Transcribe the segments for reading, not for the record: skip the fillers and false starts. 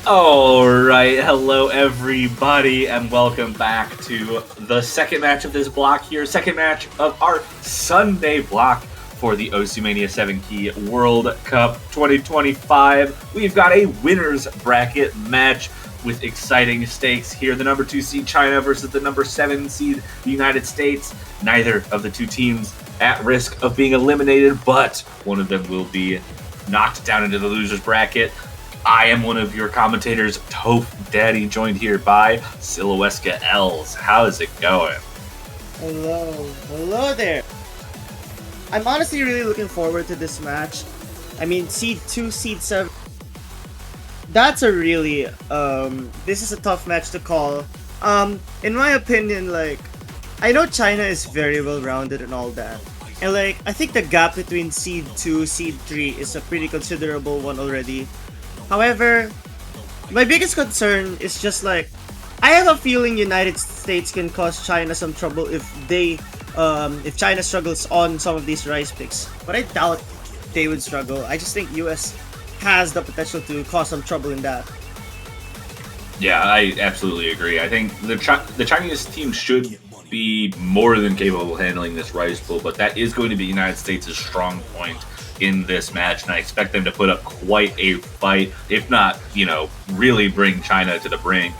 Alright, hello everybody, and welcome back to the second match of this block here. Second match of our Sunday block for the Mania 7 Key World Cup 2025. We've got a winner's bracket match with exciting stakes here. The number 2 seed China versus the number 7 seed the United States. Neither of the two teams at risk of being eliminated, but one of them will be knocked down into the loser's bracket. I am one of your commentators, Toph Daddy, joined here by Silhouesca Els. How is it going? Hello there. I'm honestly really looking forward to this match. I mean, seed 2, seed 7. That's a really, this is a tough match to call. In my opinion, I know China is very well-rounded and all that. And I think the gap between seed 2, seed 3 is a pretty considerable one already. However, my biggest concern is just I have a feeling United States can cause China some trouble if China struggles on some of these rice picks. But I doubt they would struggle. I just think US has the potential to cause some trouble in that. Yeah, I absolutely agree. I think the Chinese team should be more than capable of handling this rice pool, but that is going to be United States' strong point in this match, and I expect them to put up quite a fight, if not, really bring China to the brink.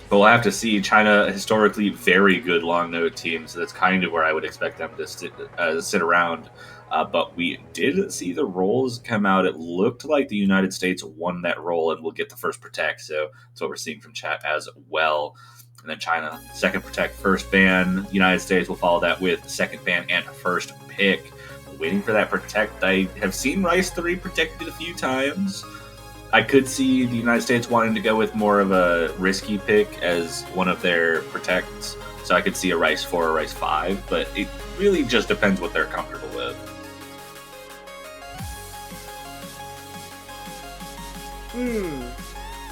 But we'll have to see. China, historically very good long note team, so that's kind of where I would expect them to sit around. But we did see the rolls come out. It looked like the United States won that roll and will get the first protect, so that's what we're seeing from chat as well. And then China, second protect, first ban. United States will follow that with second ban and first pick. Waiting for that protect. I have seen Rice 3 protected a few times. I could see the United States wanting to go with more of a risky pick as one of their protects. So I could see a Rice 4 or Rice 5, but it really just depends what they're comfortable with.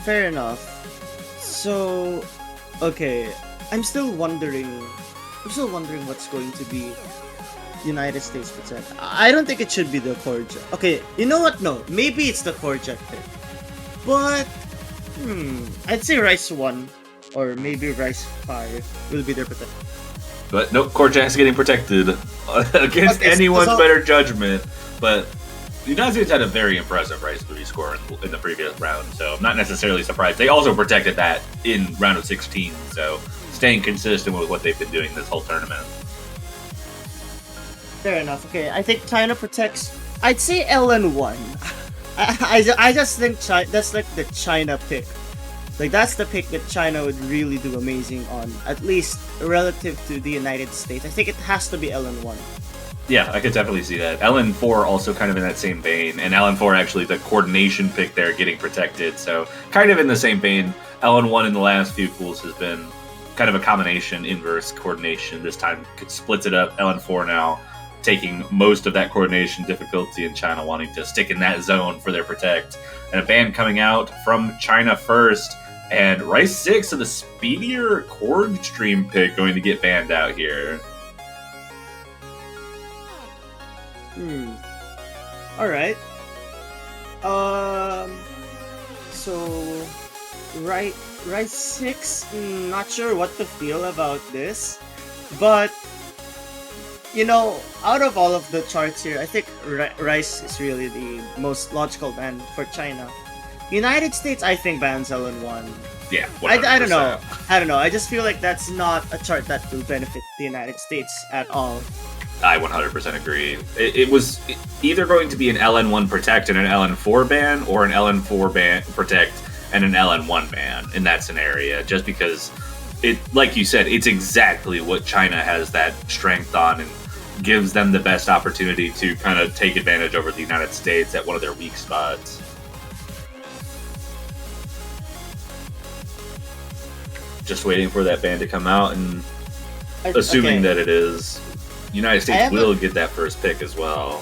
Fair enough. So, okay, I'm still wondering what's going to be United States protect. I don't think it should be the core jet. Okay, you know what? No, maybe it's the core jet pick. But, I'd say Rice 1 or maybe Rice 5 will be their protect. But nope, core jet's getting protected against anyone's better judgment. But the United States had a very impressive Rice 3 score in the previous round, so I'm not necessarily surprised. They also protected that in round of 16, so staying consistent with what they've been doing this whole tournament. Fair enough. Okay, I think China protects. I'd say LN1. I just think that's the China pick. That's the pick that China would really do amazing on, at least relative to the United States. I think it has to be LN1. Yeah, I could definitely see that. LN4 also kind of in that same vein, and LN4 actually the coordination pick there getting protected, so kind of in the same vein. LN1 in the last few pools has been kind of a combination inverse coordination. This time splits it up. LN4 now taking most of that coordination difficulty, and China wanting to stick in that zone for their protect. And a ban coming out from China first, and Rice 6, so the speedier cord stream pick going to get banned out here. Alright. So Rice 6, not sure what to feel about this, but out of all of the charts here, I think Rice is really the most logical ban for China. United States, I think, bans LN1. Yeah, 100%. I don't know. I just feel like that's not a chart that will benefit the United States at all. I 100% agree. It was either going to be an LN1 protect and an LN4 ban, or an LN4 ban protect and an LN1 ban in that scenario, just because like you said, it's exactly what China has that strength on and gives them the best opportunity to kind of take advantage over the United States at one of their weak spots. Just waiting for that ban to come out, and assuming that it is, United States will get that first pick as well.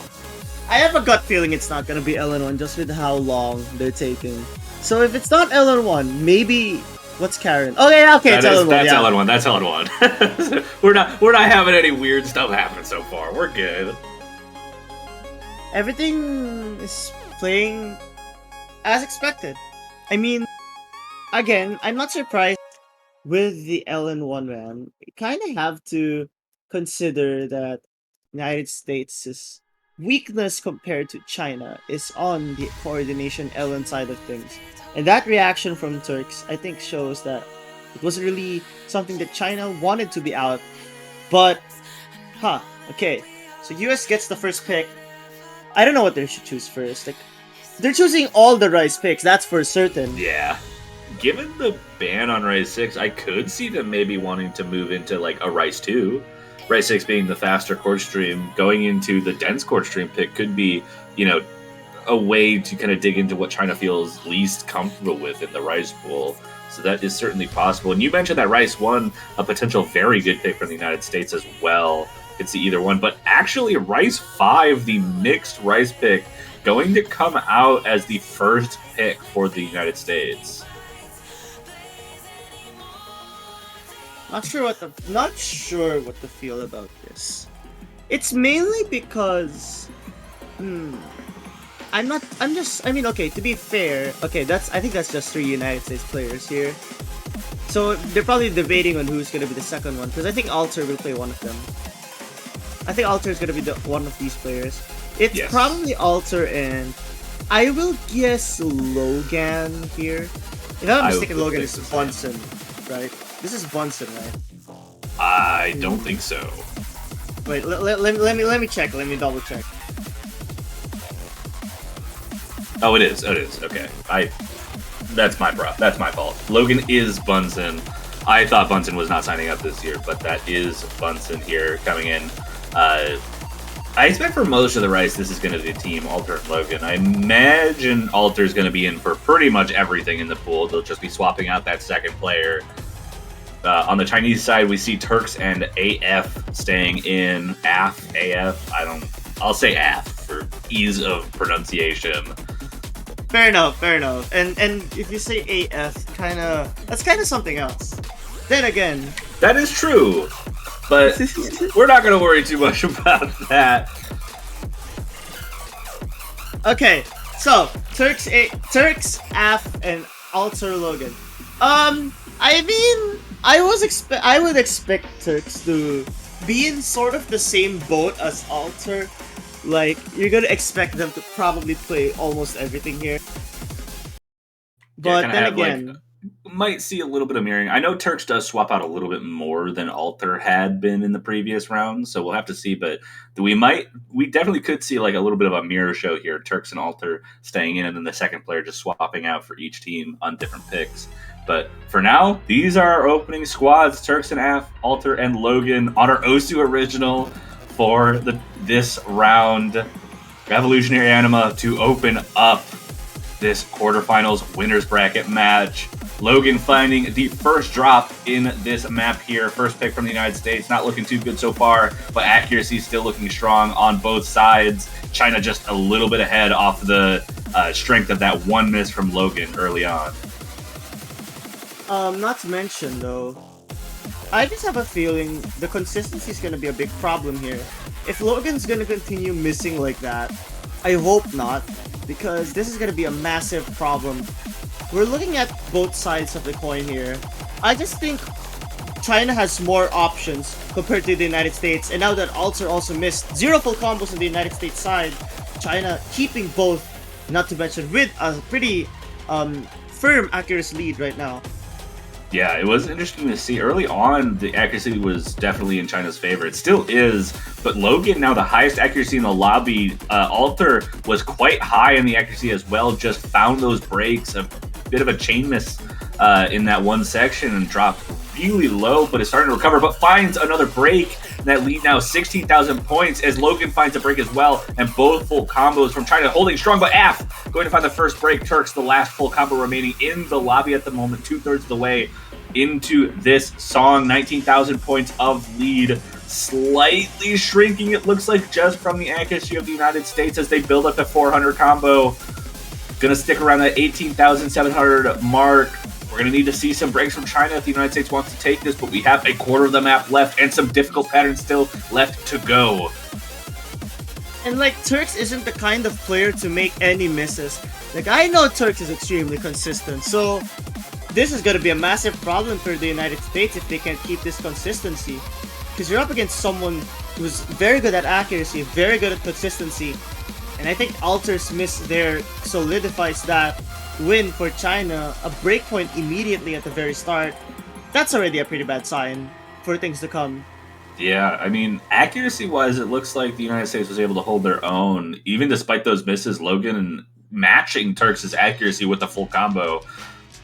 I have a gut feeling it's not going to be LN1 just with how long they're taking. So if it's not LN1, maybe What's Karen? Oh yeah, okay, it's LN1. That's LN1. That's LN1. we're not having any weird stuff happen so far. We're good. Everything is playing as expected. I mean, again, I'm not surprised with the LN1 man. You kind of have to consider that United States' weakness compared to China is on the coordination LN side of things. And that reaction from Turks, I think, shows that it wasn't really something that China wanted to be out. But, okay. So US gets the first pick. I don't know what they should choose first. Like, they're choosing all the rice picks, that's for certain. Yeah. Given the ban on Rise 6, I could see them maybe wanting to move into like a Rise 2. Rise 6 being the faster court stream, going into the dense court stream pick could be, a way to kind of dig into what China feels least comfortable with in the Rice pool. So that is certainly possible. And you mentioned that Rice 1, a potential very good pick from the United States as well. Could see either one. But actually, Rice 5, the mixed Rice pick, going to come out as the first pick for the United States. Not sure what to feel about this. It's mainly because okay, to be fair, okay, I think that's just 3 United States players here. So they're probably debating on who's gonna be the second one, because I think Alter will play one of them. I think Alter is gonna be one of these players. It's probably Alter, and I will guess Logan here. If I'm not mistaken, Logan is Bunsen, right? This is Bunsen, right? I don't think so. Wait, let me check. Let me double check. Oh, it is. Okay, that's my fault. Logan is Bunsen. I thought Bunsen was not signing up this year, but that is Bunsen here coming in. I expect for most of the Rice, this is going to be the team, Alter and Logan. I imagine Alter's going to be in for pretty much everything in the pool. They'll just be swapping out that second player. On the Chinese side, we see Turks and AF staying in. AF. I'll say AF for ease of pronunciation. Fair enough. And if you say AF, that's kind of something else. Then again, that is true, but we're not going to worry too much about that. Okay, so Turks, AF, and Alter Logan. I mean, I would expect Turks to be in sort of the same boat as Alter. Like, you're gonna expect them to probably play almost everything here. But then again, might see a little bit of mirroring. I know Turks does swap out a little bit more than Alter had been in the previous rounds, so we'll have to see. But we definitely could see like a little bit of a mirror show here. Turks and Alter staying in, and then the second player just swapping out for each team on different picks. But for now, these are our opening squads: Turks and AF, Alter, and Logan on our Osu original for this round. Revolutionary Anima to open up this quarterfinals winners bracket match. Logan finding the first drop in this map here. First pick from the United States. Not looking too good so far, but accuracy still looking strong on both sides. China just a little bit ahead off the strength of that one miss from Logan early on. Not to mention though, I just have a feeling the consistency is going to be a big problem here. If Logan's going to continue missing like that, I hope not, because this is going to be a massive problem. We're looking at both sides of the coin here. I just think China has more options compared to the United States, and now that Alter also missed 0 full combos on the United States side, China keeping both, not to mention with a pretty firm accuracy lead right now. Yeah, it was interesting to see. Early on, the accuracy was definitely in China's favor. It still is, but Logan, now the highest accuracy in the lobby. Alter was quite high in the accuracy as well, just found those breaks, a bit of a chain miss in that one section and dropped really low, but is starting to recover, but finds another break. That lead now 16,000 points as Logan finds a break as well, and both full combos from China holding strong, but AF going to find the first break. Turks, the last full combo remaining in the lobby at the moment, 2/3 of the way into this song. 19,000 points of lead, slightly shrinking, it looks like, just from the accuracy of the United States as they build up the 400 combo. Gonna stick around that 18,700 mark. We're going to need to see some breaks from China if the United States wants to take this, but we have a quarter of the map left and some difficult patterns still left to go. And like, Turks isn't the kind of player to make any misses. Like, I know Turks is extremely consistent, so this is going to be a massive problem for the United States if they can't keep this consistency. Because you're up against someone who's very good at accuracy, very good at consistency. And I think Alter's miss there solidifies that win for China. A breakpoint immediately at the very start. That's already a pretty bad sign for things to come. Yeah, I mean, accuracy-wise, it looks like the United States was able to hold their own, even despite those misses. Logan matching Turks' accuracy with the full combo,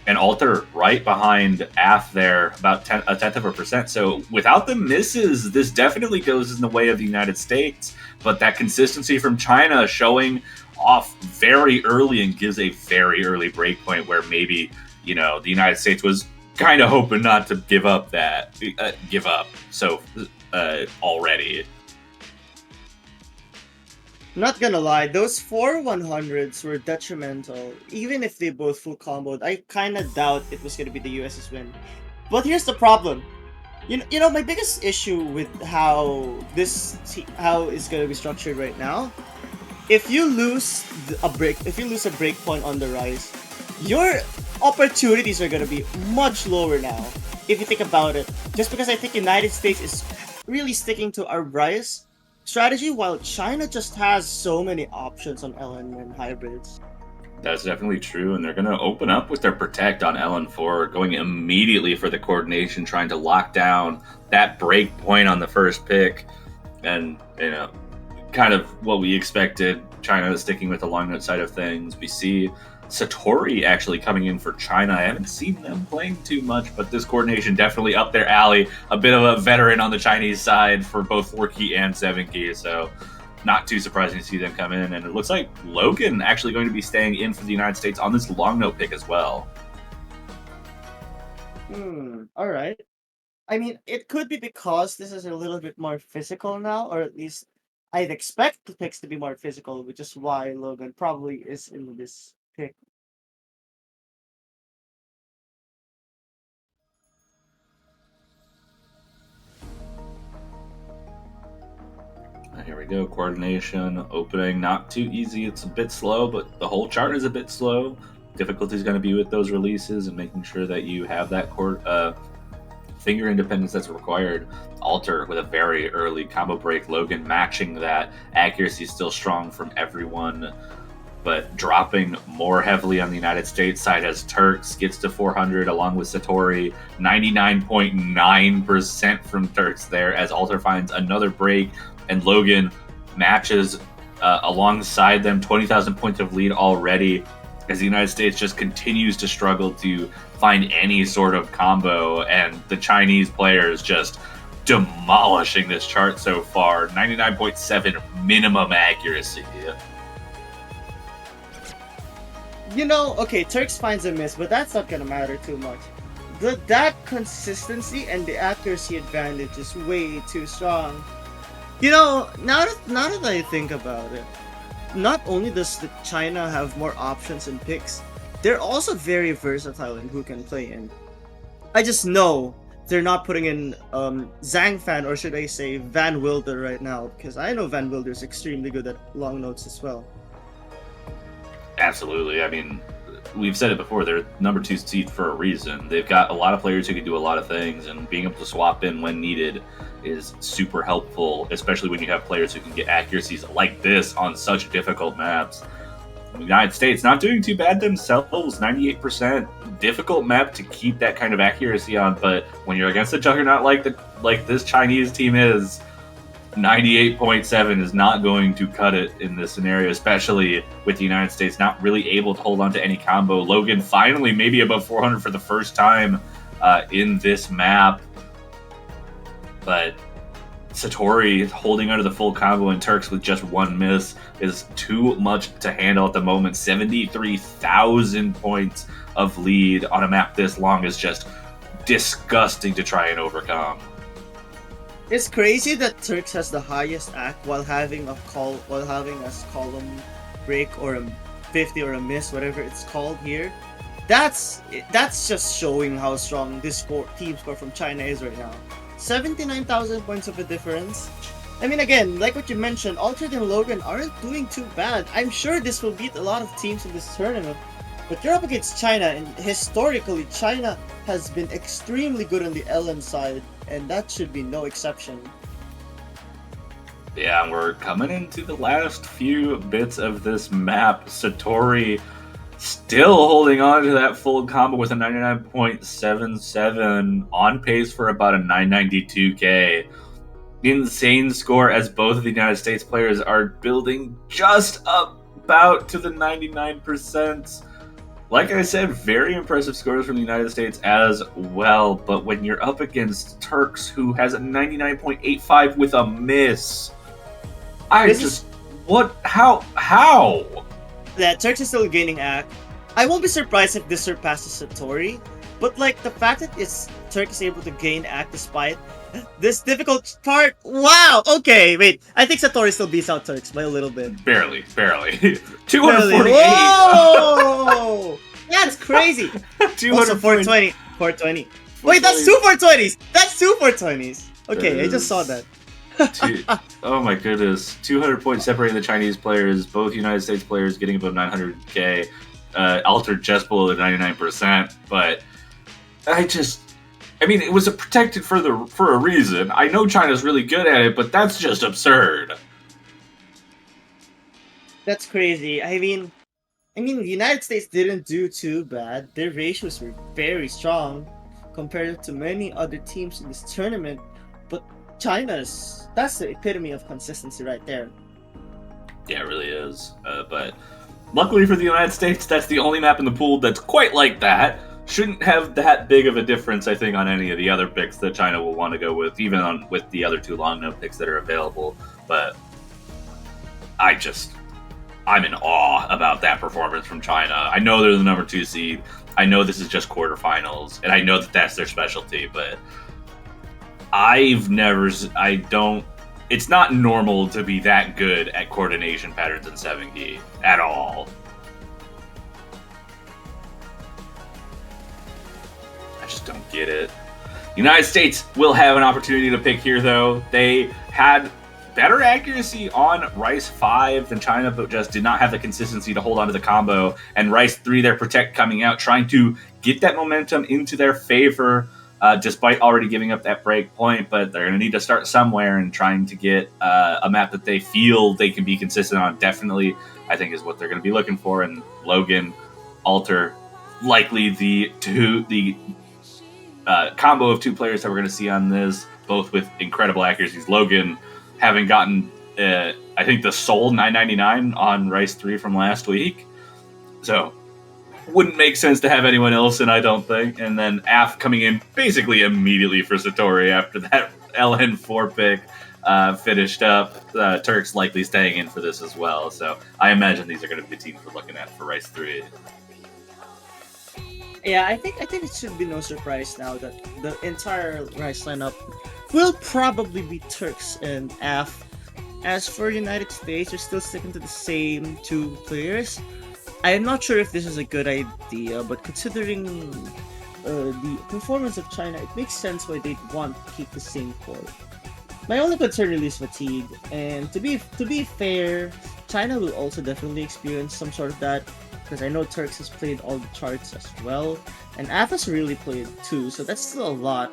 and Alter right behind Af there, about a tenth of a percent. So without the misses, this definitely goes in the way of the United States. But that consistency from China showing off very early and gives a very early breakpoint where maybe, you know, the United States was kind of hoping not to give up already. Not gonna lie, those 4 100s were detrimental. Even if they both full comboed, I kinda doubt it was gonna be the US's win. But here's the problem. You know, my biggest issue with how how it's gonna be structured right now, if you lose a break point on the rise, your opportunities are gonna be much lower now. If you think about it, just because I think United States is really sticking to our rise strategy, while China just has so many options on LN and hybrids. That's definitely true, and they're going to open up with their protect on LN4, going immediately for the coordination, trying to lock down that break point on the first pick, and you know, kind of what we expected. China sticking with the long note side of things. We see Satori actually coming in for China. I haven't seen them playing too much, but this coordination definitely up their alley. A bit of a veteran on the Chinese side for both 4-key and 7-key, so not too surprising to see them come in. And it looks like Logan actually going to be staying in for the United States on this long note pick as well. All right. I mean, it could be because this is a little bit more physical now, or at least I'd expect the picks to be more physical, which is why Logan probably is in this pick. Here we go. Coordination, opening, not too easy. It's a bit slow, but the whole chart is a bit slow. Difficulty is going to be with those releases and making sure that you have that finger independence that's required. Alter with a very early combo break. Logan matching that. Accuracy still strong from everyone, but dropping more heavily on the United States side as Turks gets to 400 along with Satori. 99.9% from Turks there as Alter finds another break, and Logan matches alongside them. 20,000 points of lead already as the United States just continues to struggle to find any sort of combo, and the Chinese players just demolishing this chart so far. 99.7 minimum accuracy. You know, okay, Turks finds a miss, but that's not gonna matter too much. That consistency and the accuracy advantage is way too strong. You know, now that I think about it, not only does the China have more options and picks, they're also very versatile in who can play in. I just know they're not putting in Zhang Fan, or should I say Van Wilder right now, because I know Van Wilder is extremely good at long notes as well. Absolutely. I mean, we've said it before, they're number 2 seed for a reason. They've got a lot of players who can do a lot of things, and being able to swap in when needed is super helpful, especially when you have players who can get accuracies like this on such difficult maps. The United States not doing too bad themselves, 98%. Difficult map to keep that kind of accuracy on, but when you're against a juggernaut like this Chinese team is, 98.7 is not going to cut it in this scenario, especially with the United States not really able to hold on to any combo. Logan finally maybe above 400 for the first time in this map, but Satori holding under the full combo and Turks with just one miss is too much to handle at the moment. 73,000 points of lead on a map this long is just disgusting to try and overcome. It's crazy that Turks has the highest act while having a column break or a 50 or a miss, whatever it's called here. That's just showing how strong this team score from China is right now. 79,000 points of a difference. I mean, again, like what you mentioned, Altered and Logan aren't doing too bad. I'm sure this will beat a lot of teams in this tournament. But you're up against China, and historically, China has been extremely good on the LN side, and that should be no exception. Yeah, we're coming into the last few bits of this map. Satori still holding on to that full combo with a 99.77, on pace for about a 992k. Insane score as both of the United States players are building just about to the 99%. Like I said, very impressive scores from the United States as well. But when you're up against Turks, who has a 99.85 with a miss, what? How? That Turks is still gaining act. I won't be surprised if this surpasses Satori, but like the fact that Turk is able to gain act despite this difficult part. Wow. Okay, wait. I think Satori still beats out Turks by a little bit. Barely. 248. Whoa! That's crazy. 420. 420. Wait, that's 2 420s. That's 2 420s. Okay, I just saw that. Oh my goodness. 200 points separating the Chinese players, both United States players getting above 900k. Altered just below the 99%, but I mean, it was protected for a reason. I know China's really good at it, but that's just absurd. That's crazy. I mean, the United States didn't do too bad. Their ratios were very strong compared to many other teams in this tournament, but that's the epitome of consistency right there. Yeah, it really is. But luckily for the United States, that's the only map in the pool that's quite like that. Shouldn't have that big of a difference, I think, on any of the other picks that China will want to go with, even with the other two long note picks that are available. But I'm in awe about that performance from China. I know they're the number 2 seed. I know this is just quarterfinals, and I know that that's their specialty, but it's not normal to be that good at coordination patterns in 7G at all. I just don't get it. The United States will have an opportunity to pick here, though. They had better accuracy on Rice 5 than China, but just did not have the consistency to hold on to the combo. And Rice 3, their Protect coming out, trying to get that momentum into their favor, despite already giving up that break point. But they're going to need to start somewhere, and trying to get a map that they feel they can be consistent on, definitely, I think, is what they're going to be looking for. And Logan, Alter, likely the combo of 2 players that we're going to see on this, both with incredible accuracies. Logan having gotten, I think, the sole 999 on Rice 3 from last week. So, wouldn't make sense to have anyone else in, I don't think. And then Af coming in basically immediately for Satori after that LN4 pick finished up. Turks likely staying in for this as well. So, I imagine these are going to be the teams we're looking at for Rice 3. Yeah, I think it should be no surprise now that the entire Rice lineup will probably be Turks and Af. As for United States, they're still sticking to the same 2 players. I am not sure if this is a good idea, but considering the performance of China, it makes sense why they'd want to keep the same core. My only concern really is fatigue, and to be fair, China will also definitely experience some sort of that, because I know Turks has played all the charts as well, and Af has really played too, so that's still a lot.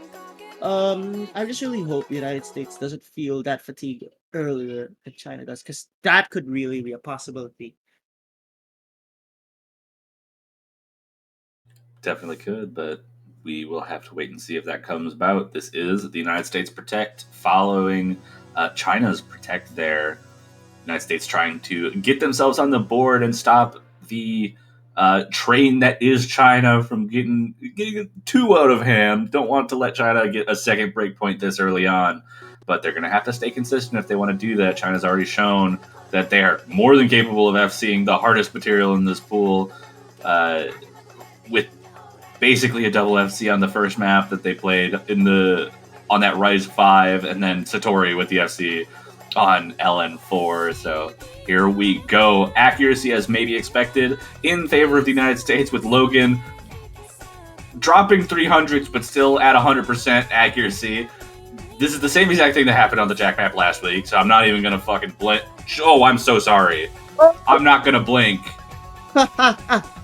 I just really hope the United States doesn't feel that fatigue earlier than China does, because that could really be a possibility. Definitely could, but we will have to wait and see if that comes about. This is the United States Protect following China's Protect there. United States trying to get themselves on the board and stop the train that is China from getting too out of hand. Don't want to let China get a second break point this early on, but they're going to have to stay consistent if they want to do that. China's already shown that they are more than capable of FCing the hardest material in this pool, with basically a double FC on the first map that they played on that Rise 5, and then Satori with the FC on LN4. So here we go. Accuracy as maybe expected in favor of the United States, with Logan dropping 300s but still at 100% accuracy. This is the same exact thing that happened on the Jack map last week, so I'm not even going to fucking blink. Oh, I'm so sorry. I'm not going to blink.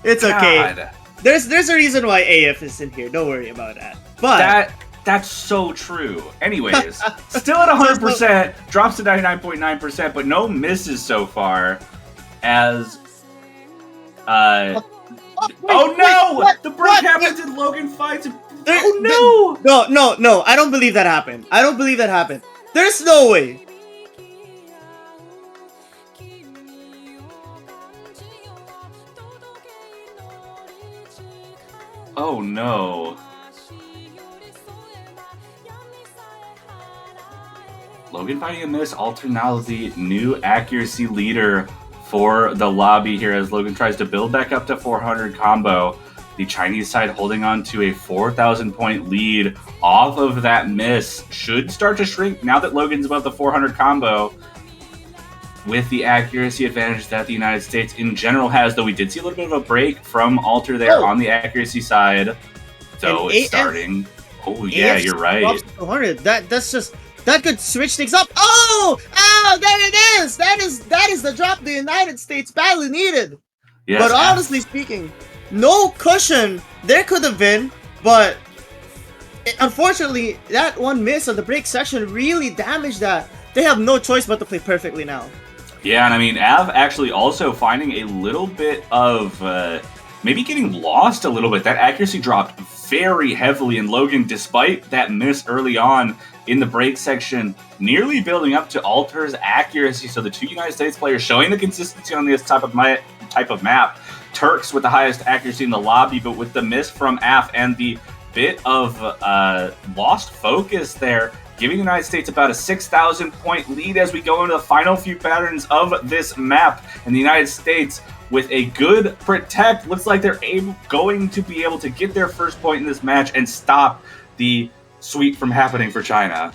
It's okay. God. There's a reason why AF is in here. Don't worry about that. But That's so true. Anyways, still at 100%, drops to 99.9%, but no misses so far. As wait, oh no! wait, The break happens and Logan fights. There, Oh no! No! I don't believe that happened. I don't believe that happened. There's no way. Oh no! Logan fighting a miss. Alter now the new accuracy leader for the lobby here as Logan tries to build back up to 400 combo. The Chinese side holding on to a 4,000 point lead off of that miss. Should start to shrink now that Logan's above the 400 combo with the accuracy advantage that the United States in general has, though we did see a little bit of a break from Alter there on the accuracy side. So it's starting. Oh yeah, you're right. 200. That could switch things up. Oh, there it is. That is the drop the United States badly needed. Yes, but honestly speaking, no cushion. There could have been, but unfortunately, that one miss on the break section really damaged that. They have no choice but to play perfectly now. Yeah, and I mean, Av actually also finding a little bit of maybe getting lost a little bit. That accuracy dropped very heavily, and Logan, despite that miss early on in the break section, nearly building up to Alter's accuracy. So the two United States players showing the consistency on this type of map. Turks with the highest accuracy in the lobby, but with the miss from Af and the bit of lost focus there, giving the United States about a 6,000 point lead as we go into the final few patterns of this map. And the United States, with a good protect, looks like they're going to be able to get their first point in this match and stop the sweep from happening for China.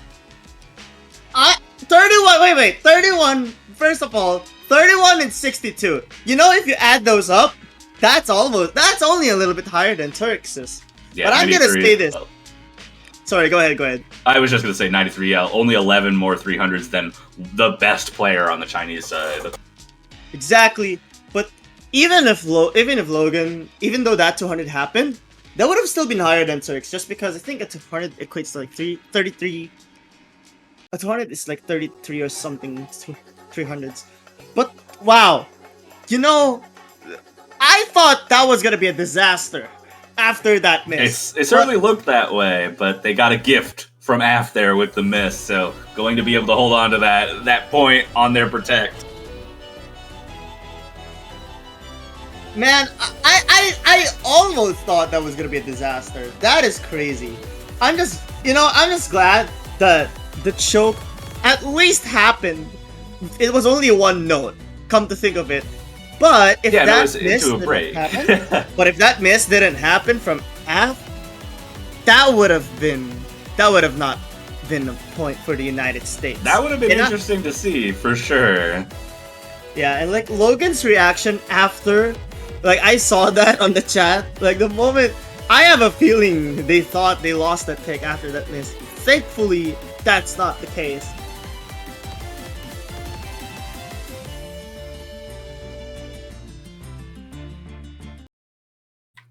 31, wait, 31, first of all, 31 and 62. You know, if you add those up, that's only a little bit higher than Turks'. Yeah, but I'm gonna say this. Sorry, go ahead. I was just gonna say 93L, only 11 more 300s than the best player on the Chinese side. Exactly, but even if Logan, even though that 200 happened, that would have still been higher than Turks, just because I think a 200 equates to like 33. A 200 is like 33 or something, 300s. But wow, you know, I thought that was gonna be a disaster after that miss. It certainly looked that way, but they got a gift from Af there with the miss, so going to be able to hold on to that point on their protect. Man, I almost thought that was gonna be a disaster. That is crazy. I'm just glad that the choke at least happened. It was only one note, come to think of it. But if but if that miss didn't happen from Af, that would have not been a point for the United States. That would have been interesting to see for sure. Yeah, and like Logan's reaction after, like I saw that on the chat, like the moment, I have a feeling they thought they lost that pick after that miss. Thankfully, that's not the case.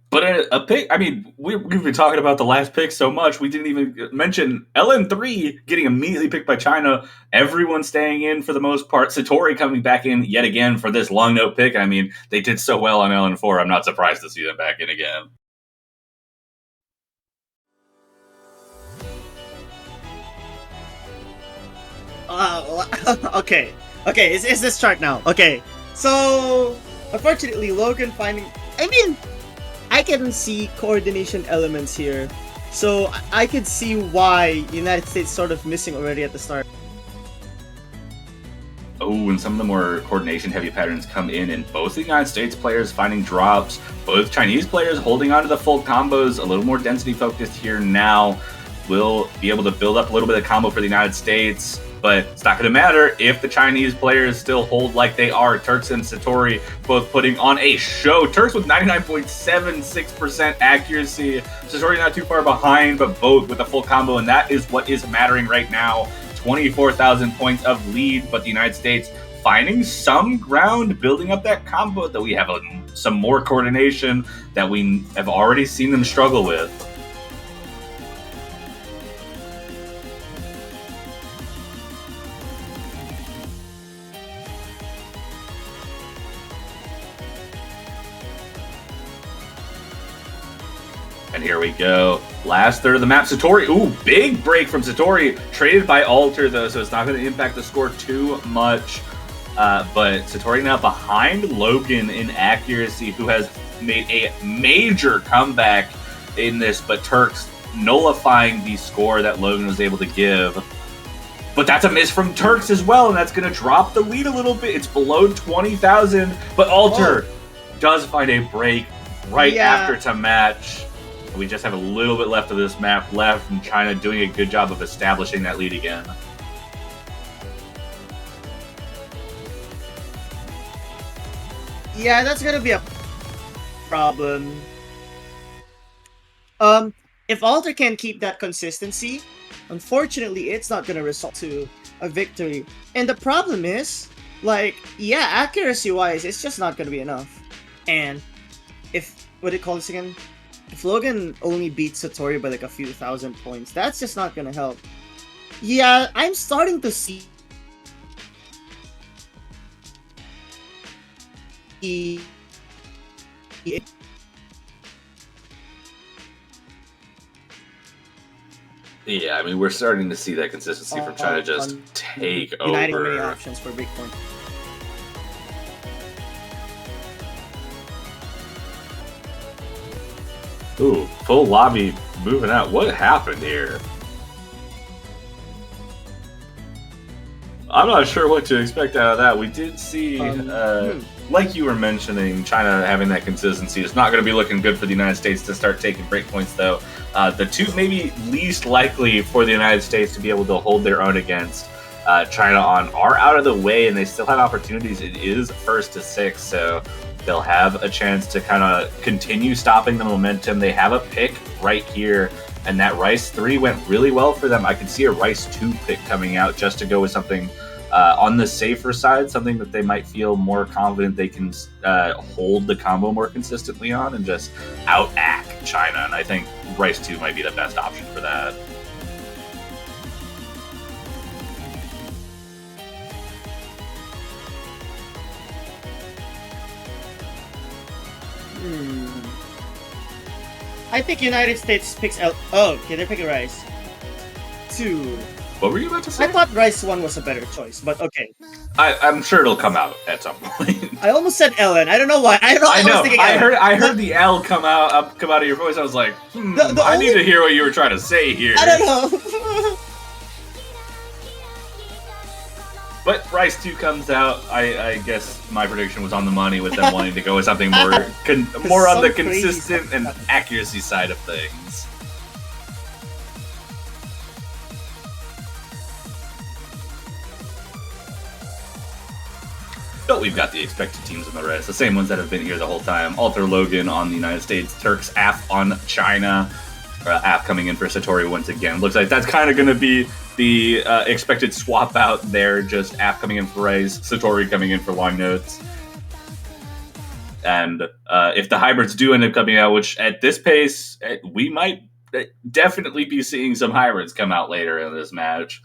But a pick, I mean, we've been talking about the last pick so much, we didn't even mention LN3 getting immediately picked by China. Everyone staying in for the most part. Satori coming back in yet again for this long note pick. I mean, they did so well on LN4. I'm not surprised to see them back in again. Okay, is this chart now? Okay, so unfortunately, Logan finding. I mean, I can see coordination elements here, so I could see why United States sort of missing already at the start. Oh, and some of the more coordination-heavy patterns come in, and both the United States players finding drops, both Chinese players holding on to the full combos, a little more density-focused here now. Will be able to build up a little bit of combo for the United States, but it's not going to matter if the Chinese players still hold like they are. Turks and Satori both putting on a show. Turks with 99.76% accuracy. Satori not too far behind, but both with a full combo, and that is what is mattering right now. 24,000 points of lead, but the United States finding some ground, building up that combo, that we have some more coordination that we have already seen them struggle with. And here we go. Last third of the map, Satori. Ooh, big break from Satori. Traded by Alter, though, so it's not going to impact the score too much. But Satori now behind Logan in accuracy, who has made a major comeback in this, but Turks nullifying the score that Logan was able to give. But that's a miss from Turks as well, and that's going to drop the lead a little bit. It's below 20,000, but Alter does find a break right after to match. We just have a little bit left of this map left, and China doing a good job of establishing that lead again. Yeah, that's gonna be a problem. If Alter can keep that consistency, unfortunately, it's not gonna result to a victory. And the problem is, like, yeah, accuracy-wise, it's just not gonna be enough. And if, what do you call this again? If Logan only beats Satori by like a few thousand points, that's just not gonna help. Yeah, I'm starting to see... Yeah, I mean, we're starting to see that consistency from China just take over. Uniting many options for big point. Ooh, full lobby moving out. What happened here? I'm not sure what to expect out of that. We did see, like you were mentioning, China having that consistency. It's not going to be looking good for the United States to start taking breakpoints, though. The two maybe least likely for the United States to be able to hold their own against China on are out of the way, and they still have opportunities. It is first to 6, so they'll have a chance to kind of continue stopping the momentum. They have a pick right here, and that Rice 3 went really well for them. I could see a Rice 2 pick coming out just to go with something on the safer side, something that they might feel more confident they can hold the combo more consistently on and just out-act China. And I think Rice 2 might be the best option for that. I think United States picks L. Oh, okay, they're picking Rice 2. What were you about to say? I thought Rice 1 was a better choice, but okay. I'm sure it'll come out at some point. I almost said Ellen. I don't know why. I know. I heard the L come out of your voice. I was like, I need to hear what you were trying to say here. I don't know. But Rice 2 comes out. I guess my prediction was on the money with them wanting to go with something more on the consistent and accuracy side of things. But we've got the expected teams in the rest, the same ones that have been here the whole time. Alter Logan on the United States, Turks AF on China, AF coming in for Satori once again. Looks like that's kind of going to be the expected swap out there, just AF coming in for Rice, Satori coming in for Long Notes. And if the hybrids do end up coming out, which at this pace, we might definitely be seeing some hybrids come out later in this match.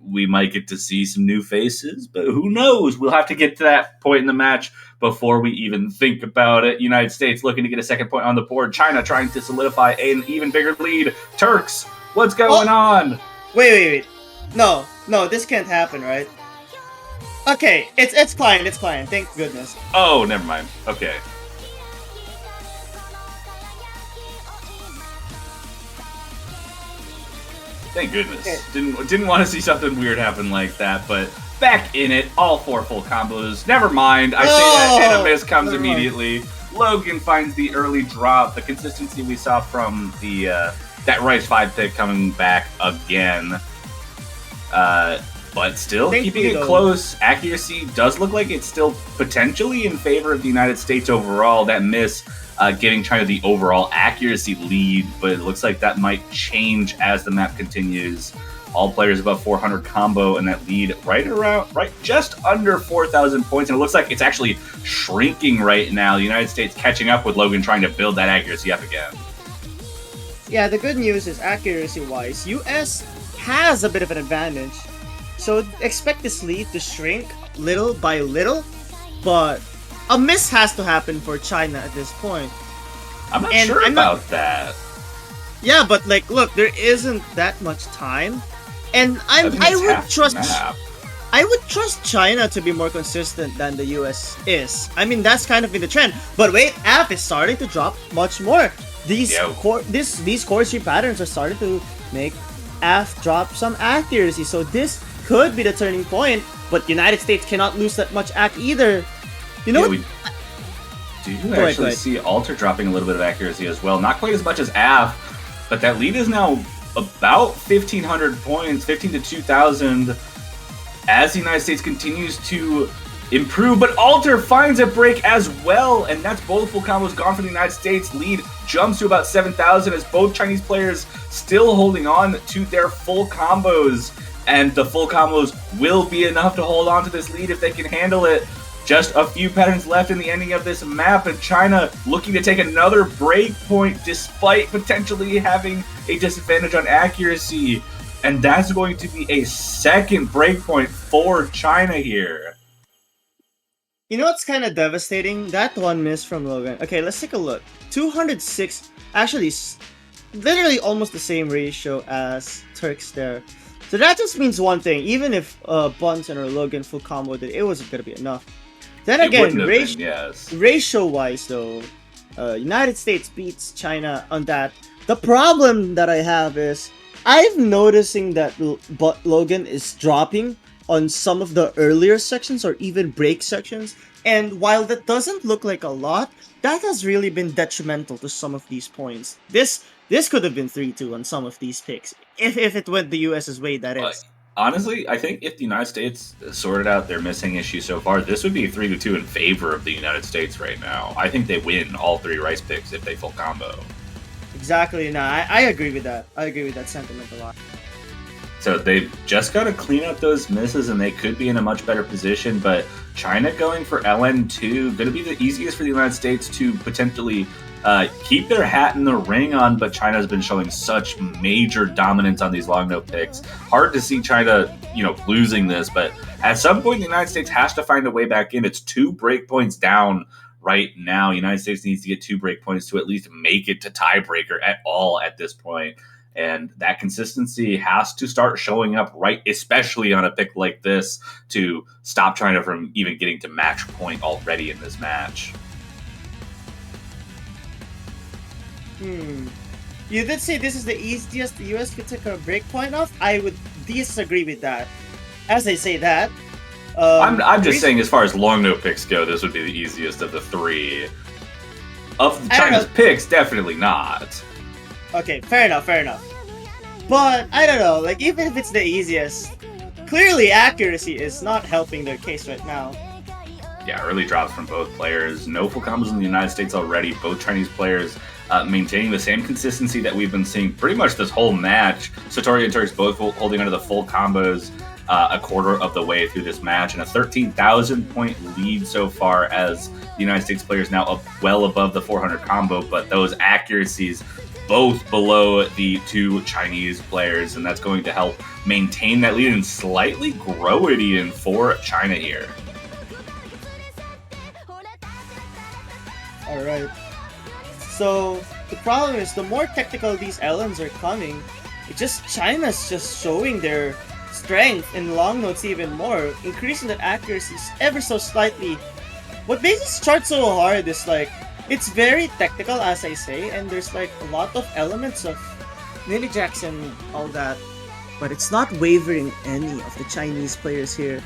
We might get to see some new faces, but who knows? We'll have to get to that point in the match before we even think about it. United States looking to get a second point on the board. China trying to solidify an even bigger lead. Turks, what's going on? Wait. No, this can't happen, right? Okay, it's Klein, thank goodness. Oh, never mind. Okay. Thank goodness. Okay. Didn't want to see something weird happen like that, but back in it, all 4 full combos. Never mind. I say that and a miss comes immediately. Logan finds the early drop. The consistency we saw from the that Rice 5 pick coming back again. But still keeping it close. Accuracy does look like it's still potentially in favor of the United States overall. That miss giving China the overall accuracy lead, but it looks like that might change as the map continues. All players above 400 combo, and that lead right just under 4,000 points. And it looks like it's actually shrinking right now. The United States catching up with Logan, trying to build that accuracy up again. Yeah, the good news is accuracy-wise, US has a bit of an advantage. So expect this lead to shrink little by little, but a miss has to happen for China at this point. I'm not sure about that. Yeah, but like, look, there isn't that much time, and I would trust China to be more consistent than the US is. I mean, that's kind of in the trend. But wait, AF is starting to drop much more. These core 3 patterns are starting to make AF drop some accuracy. So this could be the turning point. But United States cannot lose that much AC either. You know. We do actually see Alter dropping a little bit of accuracy as well. Not quite as much as AF, but that lead is now about 1,500 points, 15 to 2,000, as the United States continues to improve. But Alter finds a break as well, and that's both full combos gone for the United States. Lead jumps to about 7,000 as both Chinese players still holding on to their full combos, and the full combos will be enough to hold on to this lead if they can handle it. Just a few patterns left in the ending of this map, and China looking to take another break point despite potentially having a disadvantage on accuracy. And that's going to be a second break point for China here. You know what's kind of devastating? That one miss from Logan. Okay, let's take a look. 206, actually, literally almost the same ratio as Turks there. So that just means one thing. Even if Bunsen or Logan full comboed it, it wasn't going to be enough. Then again, ratio-wise though, United States beats China on that. The problem that I have is, I'm noticing that Logan is dropping on some of the earlier sections or even break sections. And while that doesn't look like a lot, that has really been detrimental to some of these points. This could have been 3-2 on some of these picks, if it went the US's way, that is. Honestly, I think if the United States sorted out their missing issue so far, this would be 3-2 in favor of the United States right now. I think they win all 3 rice picks if they full combo. Exactly. No, I agree with that. I agree with that sentiment a lot. So they've just got to clean up those misses, and they could be in a much better position. But China going for LN2, going to be the easiest for the United States to potentially keep their hat in the ring on, but China's been showing such major dominance on these long note picks. Hard to see China, losing this, but at some point the United States has to find a way back in. It's 2 break points down right now. United States needs to get 2 break points to at least make it to tiebreaker at all at this point. And that consistency has to start showing up, right, especially on a pick like this, to stop China from even getting to match point already in this match. You did say this is the easiest the US could take a break point off. I would disagree with that. As I say that, I'm just saying, as far as long note picks go, this would be the easiest of the 3. Of China's picks, definitely not. Okay, fair enough. But I don't know, like, even if it's the easiest, clearly accuracy is not helping their case right now. Yeah, early drops from both players. No full combos in the United States already. Both Chinese players maintaining the same consistency that we've been seeing pretty much this whole match. Satori and Turks both holding onto the full combos a quarter of the way through this match, and a 13,000 point lead so far, as the United States players now well above the 400 combo, but those accuracies both below the 2 Chinese players, and that's going to help maintain that lead and slightly grow it even for China here. Alright. So the problem is, the more technical these LNs are coming, China's just showing their strength in long notes even more, increasing that accuracy ever so slightly. What makes this chart so hard is, like, it's very technical, as I say, and there's like a lot of elements of mini jacks and all that, but it's not wavering any of the Chinese players here.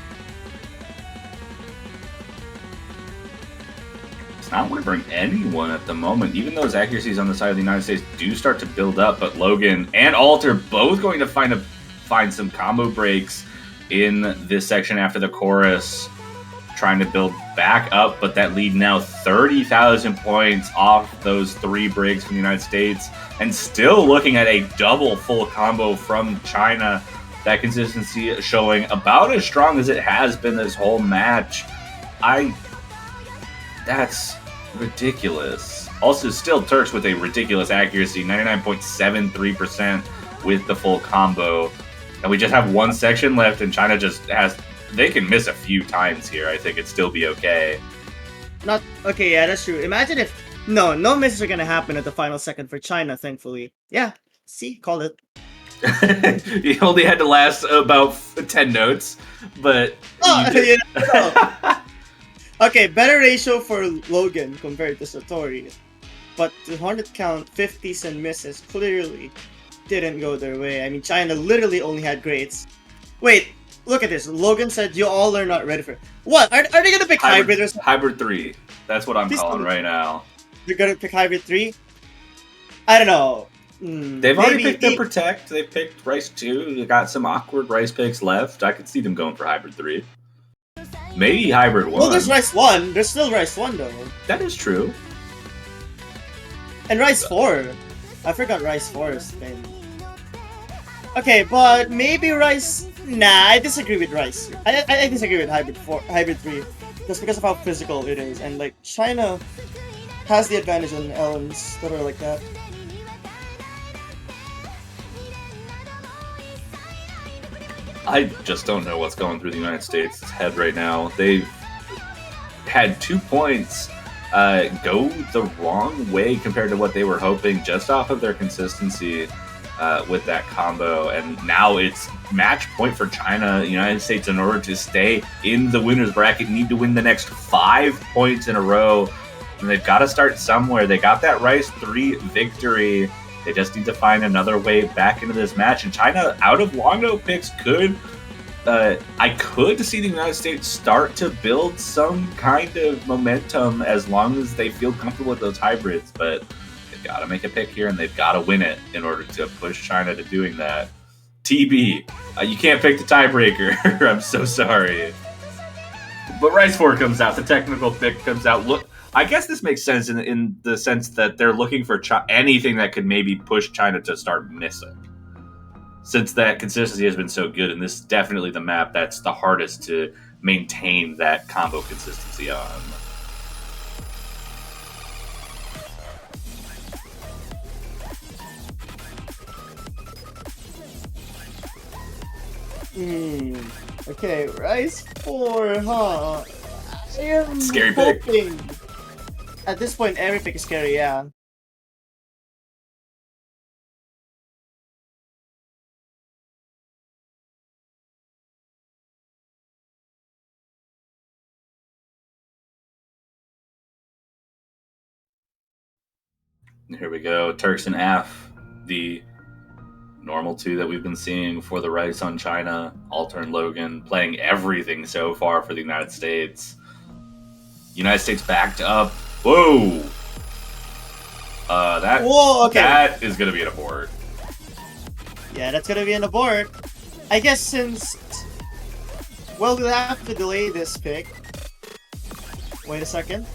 It's not wavering anyone at the moment, even though his accuracies on the side of the United States do start to build up. But Logan and Alter both going to find some combo breaks in this section after the chorus, trying to build back up, but that lead now 30,000 points off those 3 breaks from the United States, and still looking at a double full combo from China. That consistency showing about as strong as it has been this whole match. I That's ridiculous. Also, still Turks with a ridiculous accuracy, 99.73% with the full combo. And we just have one section left, and China just has. They can miss a few times here. I think it'd still be okay. Not okay. Yeah, that's true. Imagine if no misses are gonna happen at the final second for China. Thankfully, yeah. See, called it. You only had to last about 10 notes, but Oh, you did. Okay, better ratio for Logan compared to Satori, but the Hornet count 50s and misses clearly didn't go their way. I mean, China literally only had greats. Wait, look at this. Logan said you all are not ready for it. What? Are they gonna pick hybrid or something? Hybrid 3. That's what I'm Please calling right now. They're gonna pick hybrid 3? I don't know. They've already picked their Protect. They picked Rice 2. They got some awkward Rice picks left. I could see them going for Hybrid 3. Maybe Hybrid 1. Well, there's Rice 1. There's still Rice 1, though. That is true. And Rice 4. I forgot Rice 4 is been. Okay, but maybe Rice... Nah, I disagree with Rice. I disagree with Hybrid 3. Just because of how physical it is. And, like, China has the advantage on elements that are like that. I just don't know what's going through the United States' head right now. They've had 2 points go the wrong way compared to what they were hoping just off of their consistency with that combo. And now it's match point for China. The United States, in order to stay in the winner's bracket, need to win the next 5 points in a row. And they've got to start somewhere. They got that Rice 3 victory. They just need to find another way back into this match. And China, out of long no picks, I could see the United States start to build some kind of momentum as long as they feel comfortable with those hybrids. But they've got to make a pick here, and they've got to win it in order to push China to doing that. TB, you can't pick the tiebreaker. I'm so sorry. But Rice 4 comes out. The technical pick comes out. Look, I guess this makes sense in the sense that they're looking for anything that could maybe push China to start missing. Since that consistency has been so good, and this is definitely the map that's the hardest to maintain that combo consistency on. Okay, Rice 4, huh? I am Scary hoping. Pick. At this point, every pick is scary, yeah. Here we go. Turks and Af, the normal 2 that we've been seeing for the Rice on China. Alter and Logan playing everything so far for the United States. United States backed up. Whoa! Whoa, okay. That is going to be an abort. Yeah, that's going to be an abort. I guess since... Well, we'll have to delay this pick. Wait a second.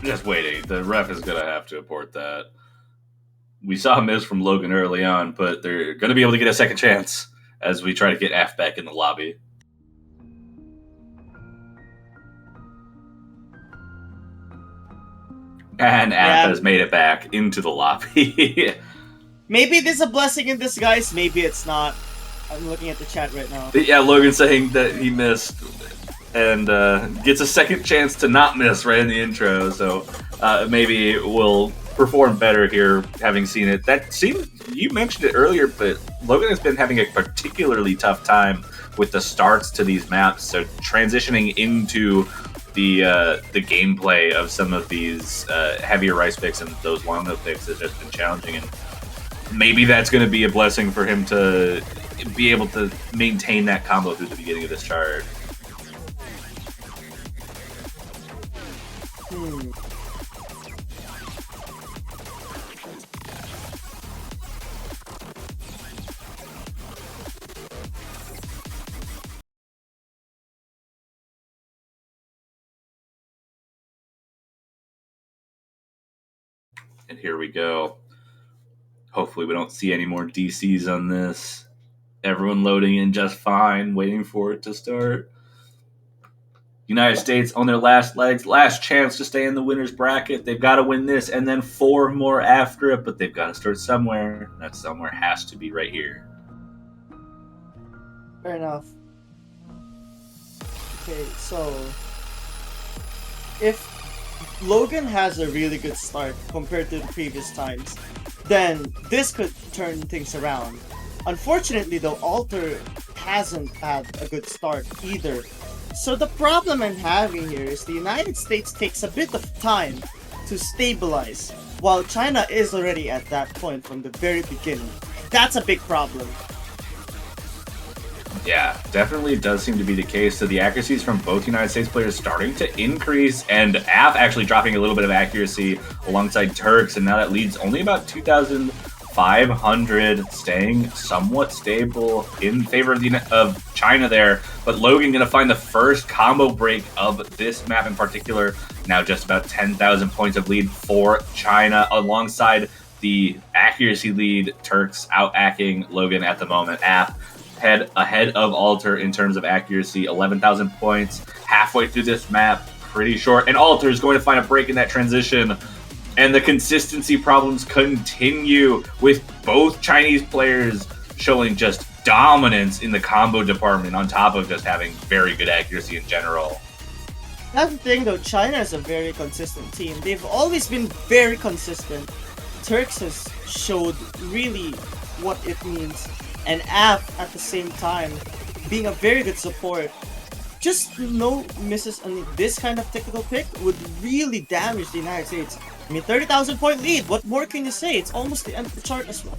Just waiting. The ref is going to have to abort that. We saw a miss from Logan early on, but they're going to be able to get a second chance as we try to get F back in the lobby. And F has made it back into the lobby. Maybe this is a blessing in disguise. Maybe it's not. I'm looking at the chat right now. Yeah, Logan saying that he missed and gets a second chance to not miss right in the intro. So maybe we'll perform better here, having seen it. That seemed, you mentioned it earlier, but Logan has been having a particularly tough time with the starts to these maps. So transitioning into the gameplay of some of these heavier Rice picks and those long note picks has just been challenging. And maybe that's going to be a blessing for him to be able to maintain that combo through the beginning of this chart. And here we go. Hopefully we don't see any more DCs on this. Everyone loading in just fine, waiting for it to start. United States on their last legs, last chance to stay in the winner's bracket. They've got to win this and then 4 more after it, but they've got to start somewhere. That somewhere has to be right here. Fair enough. Okay, so if Logan has a really good start compared to the previous times, then this could turn things around. Unfortunately, though, Alter hasn't had a good start either. So the problem I'm having here is the United States takes a bit of time to stabilize, while China is already at that point from the very beginning. That's a big problem. Yeah, definitely does seem to be the case. So the accuracies from both United States players starting to increase, and AF actually dropping a little bit of accuracy alongside Turks, and now that leads only about 2,500, staying somewhat stable in favor of China there. But Logan going to find the first combo break of this map in particular. Now just about 10,000 points of lead for China, alongside the accuracy lead. Turks out-acking Logan at the moment. AF ahead of Alter in terms of accuracy, 11,000 points halfway through this map, pretty short. And Alter is going to find a break in that transition, and the consistency problems continue with both Chinese players showing just dominance in the combo department on top of just having very good accuracy in general. That's the thing though, China is a very consistent team. They've always been very consistent. Turks has showed really what it means, and AF at the same time being a very good support. Just no misses on this kind of technical pick would really damage the United States. I mean, 30,000 point lead, what more can you say? It's almost the end of the chart as well.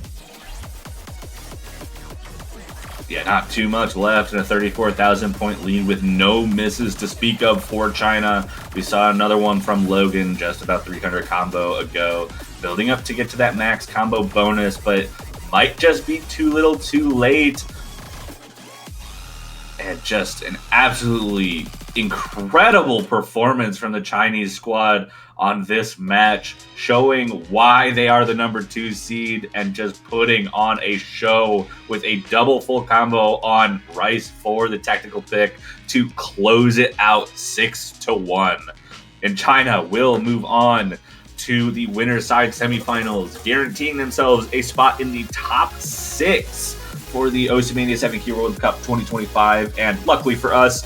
Yeah, not too much left in a 34,000 point lead with no misses to speak of for China. We saw another one from Logan just about 300 combo ago, building up to get to that max combo bonus, but might just be too little too late. And just an absolutely incredible performance from the Chinese squad on this match, showing why they are the number 2 seed and just putting on a show with a double full combo on Rice for the technical pick to close it out 6-1. And China will move on to the winner's side semifinals, guaranteeing themselves a spot in the top 6 for the Oceania 7K World Cup 2025. And luckily for us,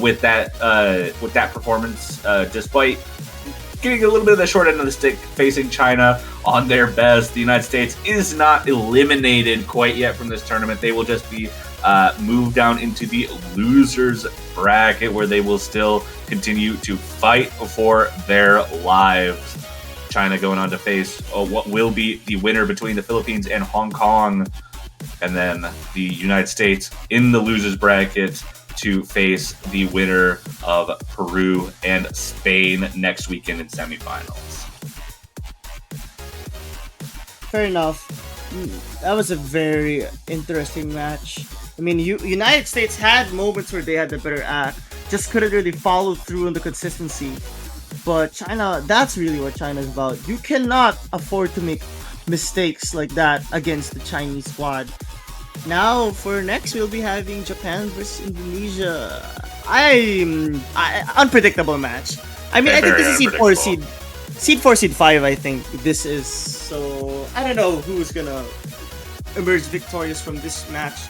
with that performance, despite getting a little bit of the short end of the stick facing China on their best, the United States is not eliminated quite yet from this tournament. They will just be moved down into the losers bracket, where they will still continue to fight for their lives. China going on to face what will be the winner between the Philippines and Hong Kong, and then the United States in the losers bracket to face the winner of Peru and Spain next weekend in semifinals. Fair enough. That was a very interesting match. I mean, United States had moments where they had the better act, just couldn't really follow through on the consistency. But China, that's really what China is about. You cannot afford to make mistakes like that against the Chinese squad. Now, for next, we'll be having Japan versus Indonesia. Unpredictable match. I mean, I think this is seed 4, seed 4, seed 5, I think this is. So, I don't know who's gonna emerge victorious from this match.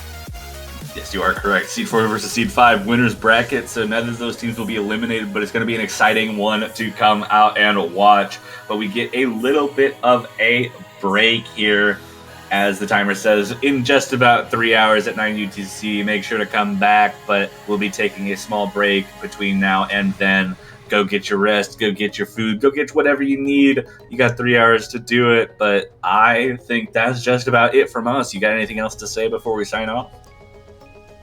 Yes, you are correct. Seed 4 versus Seed 5 winners bracket. So none of those teams will be eliminated, but it's going to be an exciting one to come out and watch. But we get a little bit of a break here, as the timer says, in just about 3 hours at 9 UTC. Make sure to come back, but we'll be taking a small break between now and then. Go get your rest, go get your food, go get whatever you need. You got 3 hours to do it, but I think that's just about it from us. You got anything else to say before we sign off?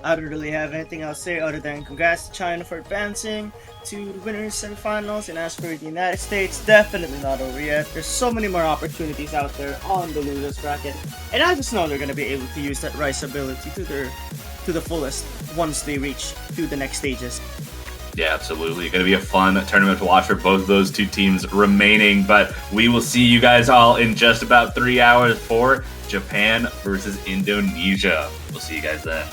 I don't really have anything else to say other than congrats to China for advancing to the winners semifinals, and as for the United States, definitely not over yet. There's so many more opportunities out there on the losers bracket, and I just know they're going to be able to use that Rice ability to the fullest once they reach to the next stages. Yeah, absolutely. Going to be a fun tournament to watch for both of those two teams remaining, but we will see you guys all in just about 3 hours for Japan versus Indonesia. We'll see you guys then.